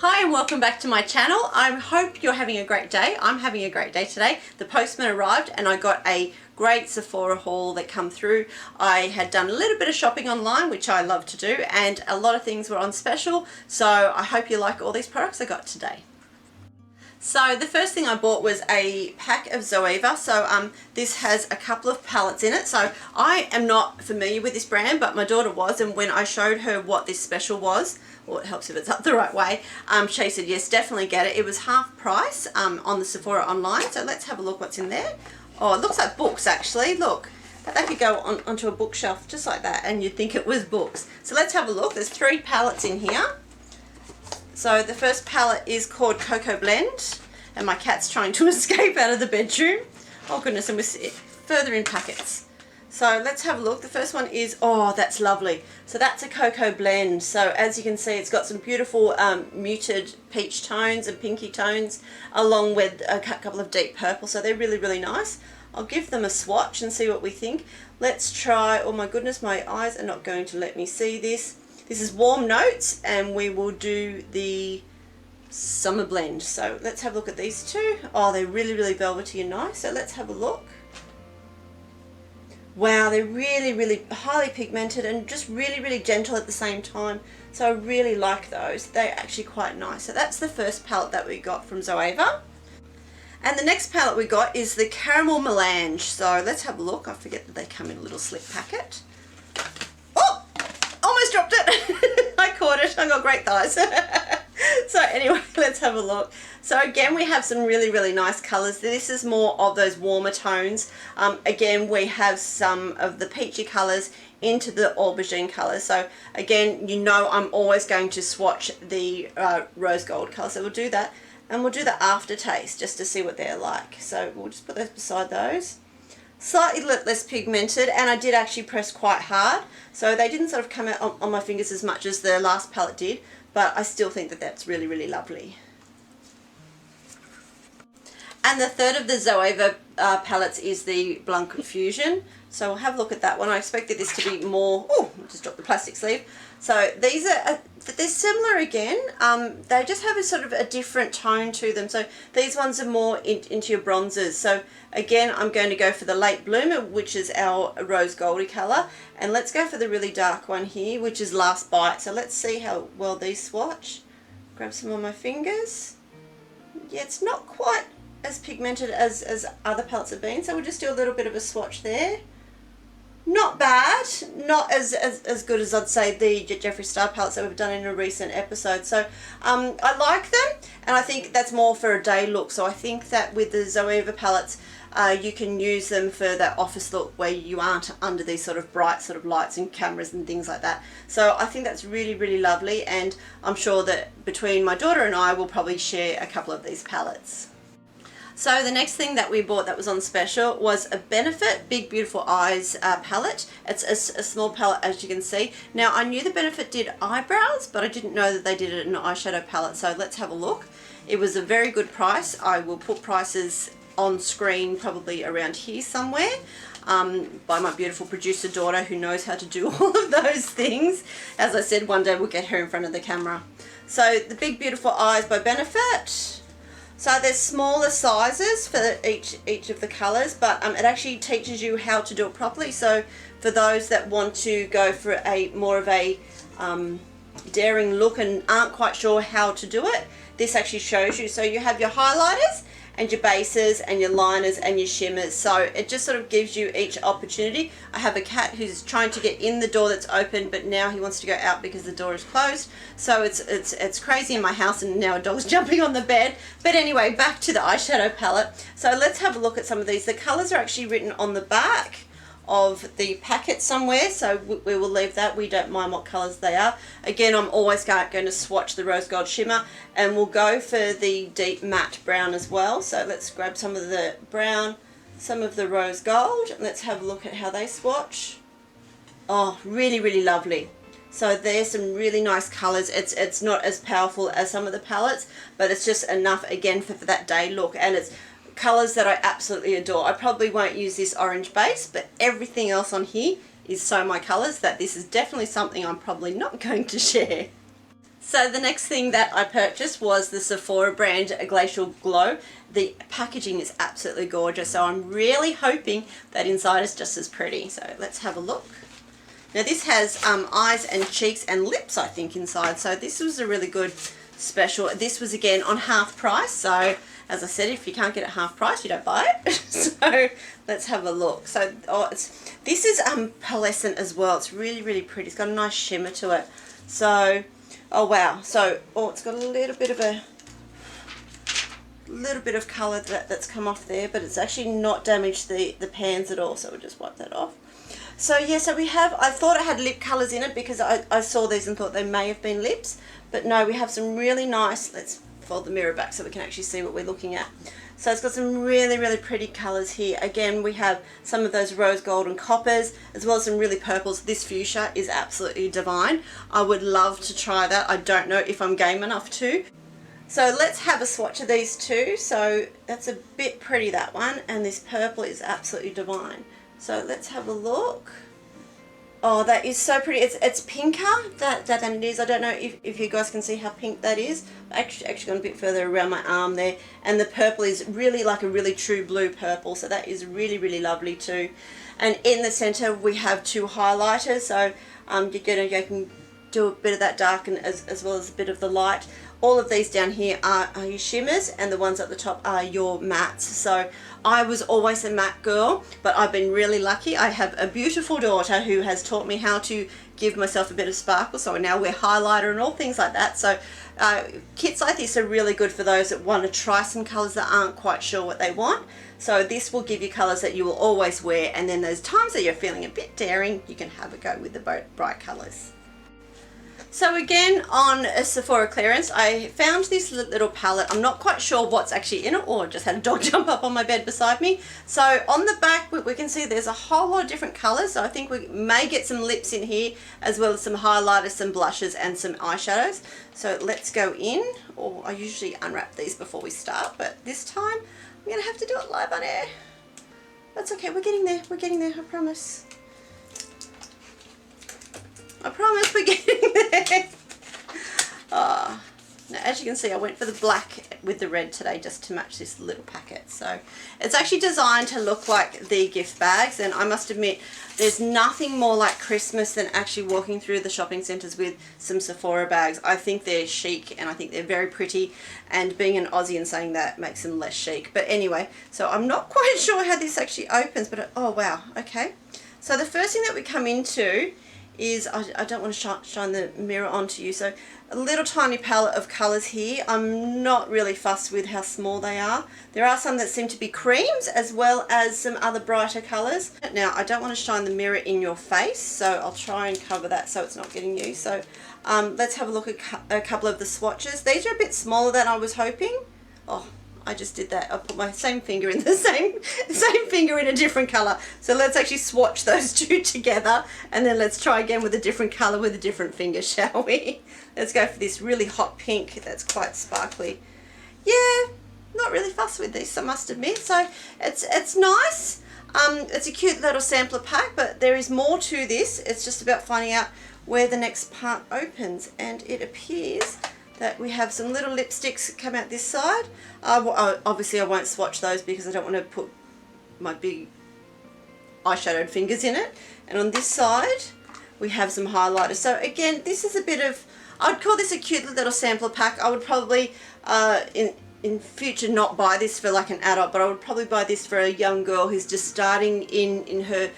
Hi and welcome back to my channel. I hope you're having a great day. I'm having a great day today. The postman arrived and I got a great Sephora haul that come through. I had done a little bit of shopping online, which I love to do, and a lot of things were on special, so I hope you like all these products I got today. So the first thing I bought was a pack of Zoeva. So this has a couple of palettes in it. So I am not familiar with this brand, but my daughter was, and when I showed her what this special was, well, it helps if it's up the right way, she said yes, definitely get it. It was half price on the Sephora online. So let's have a look what's in there. Oh, it looks like books actually. Look, that could go onto a bookshelf just like that and you'd think it was books. So let's have a look. There's 3 palettes in here. So the first palette is called Cocoa Blend, and my cat's trying to escape out of the bedroom. Oh goodness, and we're further in packets. So let's have a look. The first one is, oh, that's lovely. So that's a Cocoa Blend. So as you can see, it's got some beautiful muted peach tones and pinky tones, along with a couple of deep purple. So they're really, really nice. I'll give them a swatch and see what we think. Let's try, oh my goodness, my eyes are not going to let me see this. This is Warm Notes, and we will do the Summer Blend. So let's have a look at these two. Oh, they're really, really velvety and nice. So let's have a look. Wow, they're really, really highly pigmented and just really, really gentle at the same time. So I really like those. They're actually quite nice. So that's the first palette that we got from Zoeva. And the next palette we got is the Caramel Melange. So let's have a look. I forget that they come in a little slip packet. Oh, almost dropped it. I caught it. I got great thighs. So anyway, let's have a look. So again, we have some really, really nice colours. This is more of those warmer tones. Again, we have some of the peachy colours into the aubergine colours. So again, you know I'm always going to swatch the rose gold colour. So we'll do that. And we'll do the aftertaste just to see what they're like. So we'll just put those beside those. Slightly less pigmented, and I did actually press quite hard. So they didn't sort of come out on my fingers as much as the last palette did. But I still think that that's really, really lovely. And the third of the Zoeva palettes is the Blanc Fusion. So we'll have a look at that one. I expected this to be more, oh, I just dropped the plastic sleeve. So these are, they're similar again. They just have a sort of a different tone to them. So these ones are more into your bronzes. So again, I'm going to go for the Late Bloomer, which is our rose goldy colour. And let's go for the really dark one here, which is Last Bite. So let's see how well these swatch. Grab some on my fingers. Yeah, it's not quite as pigmented as other palettes have been. So we'll just do a little bit of a swatch there. Not bad, not as good as I'd say the Jeffree Star palettes that we've done in a recent episode. So I like them, and I think that's more for a day look. So I think that with the Zoeva palettes, you can use them for that office look where you aren't under these sort of bright sort of lights and cameras and things like that. So I think that's really, really lovely, and I'm sure that between my daughter and I will probably share a couple of these palettes. So the next thing that we bought that was on special was a Benefit Big Beautiful Eyes palette. It's a small palette, as you can see. Now I knew the Benefit did eyebrows, but I didn't know that they did an eyeshadow palette. So let's have a look. It was a very good price. I will put prices on screen probably around here somewhere by my beautiful producer daughter who knows how to do all of those things. As I said, one day we'll get her in front of the camera. So the Big Beautiful Eyes by Benefit. So there's smaller sizes for each of the colours, but it actually teaches you how to do it properly. So for those that want to go for a more of a daring look and aren't quite sure how to do it, this actually shows you. So you have your highlighters and your bases and your liners and your shimmers. So it just sort of gives you each opportunity. I have a cat who's trying to get in the door that's open, but now he wants to go out because the door is closed. So it's crazy in my house, and now a dog's jumping on the bed. But anyway, back to the eyeshadow palette. So let's have a look at some of these. The colours are actually written on the back of the packet somewhere, so we will leave that. We don't mind what colours they are. Again, I'm always going to swatch the Rose Gold Shimmer, and we'll go for the deep matte brown as well. So let's grab some of the brown, some of the Rose Gold, and let's have a look at how they swatch. Oh, really, really lovely. So there's some really nice colours. It's not as powerful as some of the palettes, but it's just enough again for that day look, and it's colours that I absolutely adore. I probably won't use this orange base, but everything else on here is so my colours that this is definitely something I'm probably not going to share. So the next thing that I purchased was the Sephora brand Glacial Glow. The packaging is absolutely gorgeous, so I'm really hoping that inside is just as pretty. So let's have a look. Now this has eyes and cheeks and lips, I think, inside. So this was a really good special. This was again on half price. So as I said, if you can't get it half price, you don't buy it. So let's have a look. So this is pearlescent as well. It's really, really pretty. It's got a nice shimmer to it. So, oh wow. So it's got a little bit of colour that's come off there, but it's actually not damaged the pans at all. So we'll just wipe that off. So yeah, so we have, I thought it had lip colours in it because I saw these and thought they may have been lips, but no, we have some really nice, let's fold the mirror back so we can actually see what we're looking at. So it's got some really, really pretty colours here. Again, we have some of those rose gold and coppers, as well as some really purples. This fuchsia is absolutely divine. I would love to try that. I don't know if I'm game enough to. So let's have a swatch of these two. So that's a bit pretty, that one, and this purple is absolutely divine. So let's have a look. Oh, that is so pretty. It's pinker than it is. I don't know if you guys can see how pink that is. Actually gone a bit further around my arm there. And the purple is really like a really true blue purple. So that is really, really lovely too. And in the center we have two highlighters. So you can do a bit of that dark and as well as a bit of the light. All of these down here are your shimmers, and the ones at the top are your mattes. So I was always a matte girl, but I've been really lucky. I have a beautiful daughter who has taught me how to give myself a bit of sparkle, so I now wear highlighter and all things like that. So kits like this are really good for those that want to try some colours that aren't quite sure what they want. So this will give you colours that you will always wear, and then those times that you're feeling a bit daring, you can have a go with the bright colours. So again, on a Sephora clearance, I found this little palette. I'm not quite sure what's actually in it, or just had a dog jump up on my bed beside me. So on the back, we can see there's a whole lot of different colours. So I think we may get some lips in here, as well as some highlighters, some blushes, and some eyeshadows. So let's go in. Or I usually unwrap these before we start, but this time I'm going to have to do it live on air. That's okay, we're getting there. We're getting there, I promise. I promise we're getting there. Now, as you can see, I went for the black with the red today just to match this little packet. So it's actually designed to look like the gift bags, and I must admit there's nothing more like Christmas than actually walking through the shopping centres with some Sephora bags. I think they're chic and I think they're very pretty, and being an Aussie and saying that makes them less chic. But anyway, so I'm not quite sure how this actually opens, but oh wow, okay. So the first thing that we come into is, I don't want to shine the mirror onto you, so a little tiny palette of colours here. I'm not really fussed with how small they are. There are some that seem to be creams, as well as some other brighter colours. Now, I don't want to shine the mirror in your face, so I'll try and cover that so it's not getting you. So let's have a look at a couple of the swatches. These are a bit smaller than I was hoping. Oh, I just did that. I put my same finger in the same finger in a different colour. So let's actually swatch those two together, and then let's try again with a different colour with a different finger, shall we? Let's go for this really hot pink that's quite sparkly. Yeah, not really fussed with this, I must admit. So it's nice. It's a cute little sampler pack, but there is more to this. It's just about finding out where the next part opens, and it appears that we have some little lipsticks come out this side. Obviously I won't swatch those because I don't want to put my big eyeshadowed fingers in it. And on this side we have some highlighters. So again, this is a bit of, I'd call this a cute little sampler pack. I would probably in future not buy this for like an adult, but I would probably buy this for a young girl who's just starting in her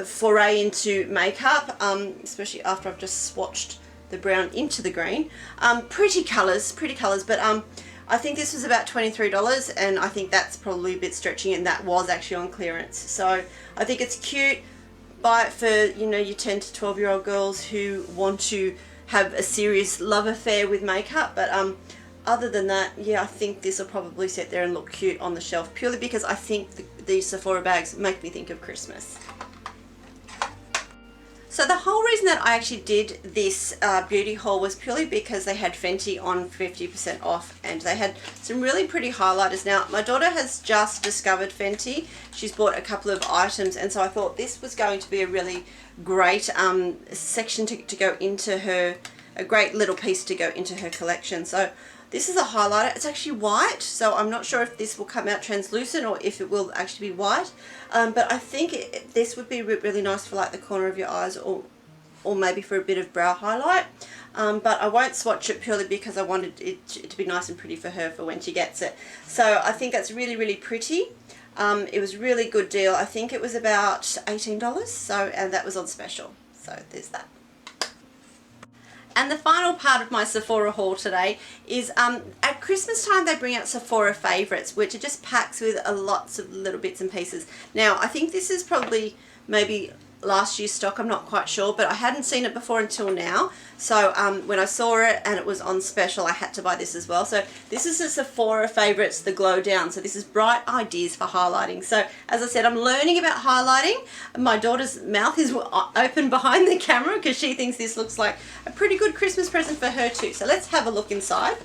foray into makeup, especially after I've just swatched the brown into the green. Pretty colours, but I think this was about $23, and I think that's probably a bit stretching, and that was actually on clearance. So I think it's cute. Buy it for, you know, your 10 to 12-year-old girls who want to have a serious love affair with makeup. But other than that, yeah, I think this will probably sit there and look cute on the shelf, purely because I think these Sephora bags make me think of Christmas. So the whole reason that I actually did this beauty haul was purely because they had Fenty on 50% off, and they had some really pretty highlighters. Now, my daughter has just discovered Fenty. She's bought a couple of items, and so I thought this was going to be a really great section to go into her a great little piece to go into her collection. So this is a highlighter. It's actually white, so I'm not sure if this will come out translucent or if it will actually be white. But I think this would be really nice for like the corner of your eyes, or maybe for a bit of brow highlight. But I won't swatch it purely because I wanted it to be nice and pretty for her for when she gets it. So I think that's really, really pretty. It was a really good deal. I think it was about $18, and that was on special. So there's that. And the final part of my Sephora haul today is at Christmas time they bring out Sephora favourites, which are just packs with lots of little bits and pieces. Now I think this is probably maybe last year's stock, I'm not quite sure, but I hadn't seen it before until now. So when I saw it and it was on special, I had to buy this as well. So this is the Sephora Favourites, the Glow Down. So this is Bright Ideas for Highlighting. So as I said, I'm learning about highlighting. My daughter's mouth is open behind the camera because she thinks this looks like a pretty good Christmas present for her too. So let's have a look inside.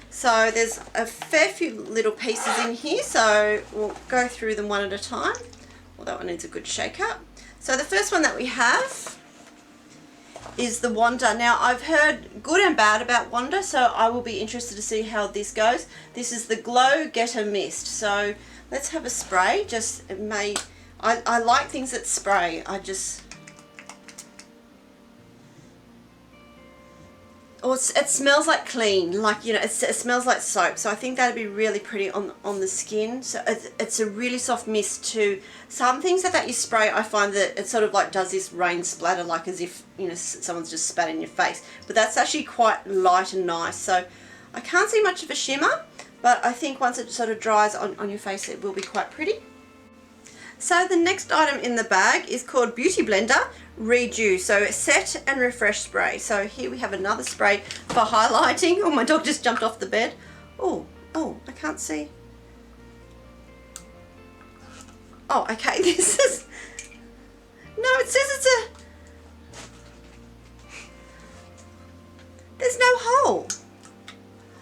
So there's a fair few little pieces in here, so we'll go through them one at a time. Well, that one needs a good shake up. So the first one that we have is the Wanda. Now I've heard good and bad about Wanda, so I will be interested to see how this goes. This is the Glow Getter Mist. So let's have a spray. Just it may, I like things that spray. It smells like clean, like, you know, it smells like soap. So I think that'd be really pretty on the skin. So it's a really soft mist too. Some things that you spray, I find that it sort of like does this rain splatter, like as if, you know, someone's just spat in your face. But that's actually quite light and nice. So I can't see much of a shimmer, but I think once it sort of dries on your face, it will be quite pretty. So the next item in the bag is called Beauty Blender Redew. So set and refresh spray. So here we have another spray for highlighting. Oh, my dog just jumped off the bed. Oh, I can't see. Oh, okay, this is, no, it says it's there's no hole.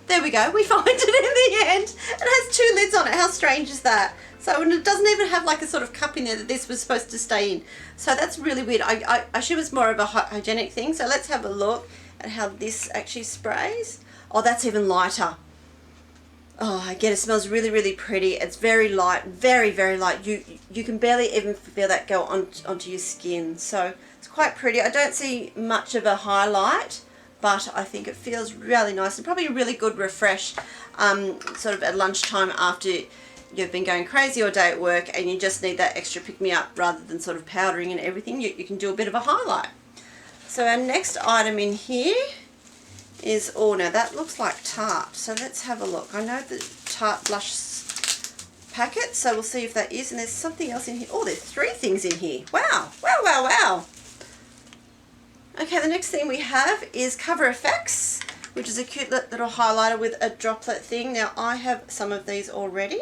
There we go, we find it in the end. It has two lids on it. How strange is that? So it doesn't even have like a sort of cup in there that this was supposed to stay in. So that's really weird. I assume it's more of a hygienic thing. So let's have a look at how this actually sprays. Oh, that's even lighter. Oh, again, it smells really, really pretty. It's very light, very, very light. You can barely even feel that go onto your skin. So it's quite pretty. I don't see much of a highlight, but I think it feels really nice and probably a really good refresh sort of at lunchtime after you've been going crazy all day at work and you just need that extra pick-me-up rather than sort of powdering and everything. You can do a bit of a highlight. So our next item in here is, oh, now that looks like Tarte. So let's have a look. I know the Tarte blush packet, so we'll see if that is. And there's something else in here. Oh, there's 3 things in here. Wow, wow, wow, wow. Okay, the next thing we have is Cover FX, which is a cute little highlighter with a droplet thing. Now, I have some of these already.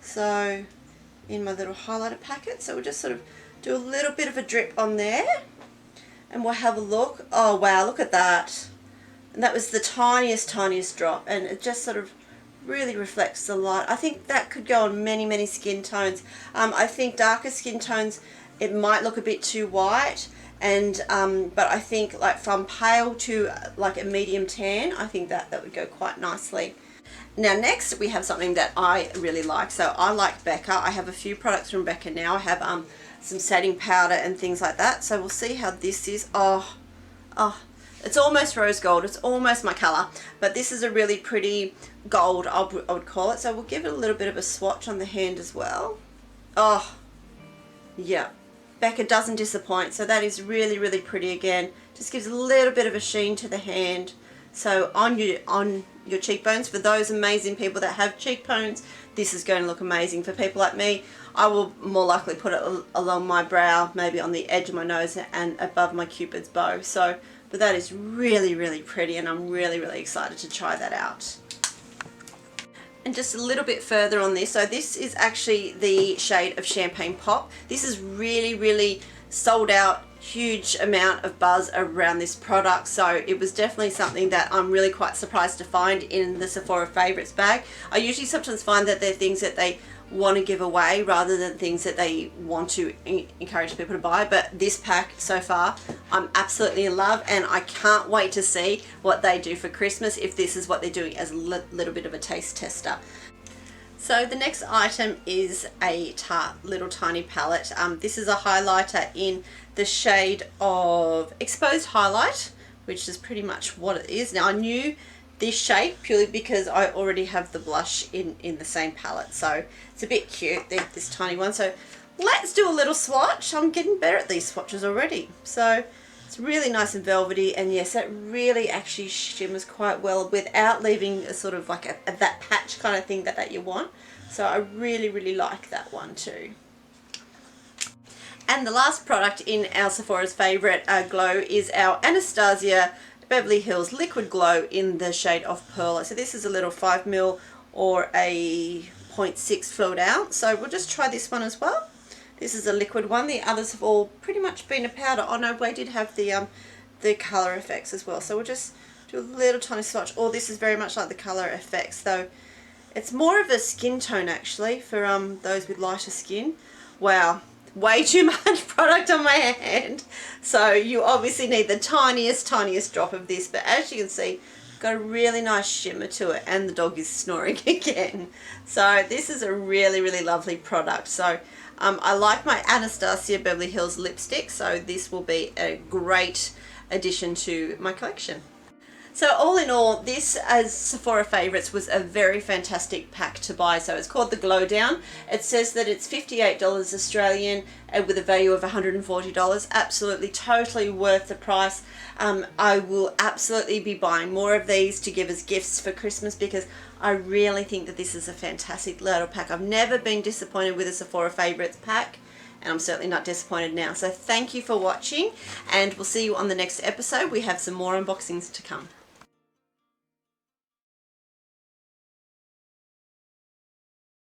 So, in my little highlighter packet. So we'll just sort of do a little bit of a drip on there. And we'll have a look. Oh, wow, look at that. And that was the tiniest, tiniest drop. And it just sort of really reflects the light. I think that could go on many, many skin tones. I think darker skin tones, it might look a bit too white. And but I think like from pale to like a medium tan, I think that would go quite nicely. Now next we have something that I really like. So I like Becca. I have a few products from Becca now. I have some setting powder and things like that. So we'll see how this is. Oh, it's almost rose gold. It's almost my colour. But this is a really pretty gold, I would call it. So we'll give it a little bit of a swatch on the hand as well. Oh, yeah. Becca doesn't disappoint. So that is really, really pretty again. Just gives a little bit of a sheen to the hand. So on your cheekbones, for those amazing people that have cheekbones, this is going to look amazing. For people like me, I will more likely put it along my brow, maybe on the edge of my nose and above my Cupid's bow. So, but that is really, really pretty, and I'm really, really excited to try that out. And just a little bit further on this, so this is actually the shade of Champagne Pop. This is really, really sold out, huge amount of buzz around this product, so it was definitely something that I'm really quite surprised to find in the Sephora Favourites bag. I usually sometimes find that they're things that they want to give away rather than things that they want to encourage people to buy. But this pack so far, I'm absolutely in love, and I can't wait to see what they do for Christmas if this is what they're doing as a little bit of a taste tester. So the next item is a Tarte little tiny palette. This is a highlighter in the shade of Exposed Highlight, which is pretty much what it is. Now I knew this shape purely because I already have the blush in the same palette, so it's a bit cute, this tiny one. So let's do a little swatch. I'm getting better at these swatches already. So it's really nice and velvety, and yes, it really actually shimmers quite well without leaving a sort of like that patch kind of thing that you want. So I really like that one too. And the last product in our Sephora's favourite glow is our Anastasia Beverly Hills Liquid Glow in the shade of Pearl. So this is a little 5ml or a 0.6 fluid ounce. So we'll just try this one as well. This is a liquid one. The others have all pretty much been a powder. Oh no, we did have the colour effects as well. So we'll just do a little tiny swatch. Oh, this is very much like the colour effects, though it's more of a skin tone actually for those with lighter skin. Wow. Way too much product on my hand, so you obviously need the tiniest drop of this, but as you can see, got a really nice shimmer to it, and the dog is snoring again. So this is a really lovely product. So I like my Anastasia Beverly Hills lipstick, so this will be a great addition to my collection. So all in all, this as Sephora Favourites was a very fantastic pack to buy. So it's called the Glow Down. It says that it's $58 Australian with a value of $140. Absolutely, totally worth the price. I will absolutely be buying more of these to give as gifts for Christmas because I really think that this is a fantastic little pack. I've never been disappointed with a Sephora Favourites pack, and I'm certainly not disappointed now. So thank you for watching, and we'll see you on the next episode. We have some more unboxings to come.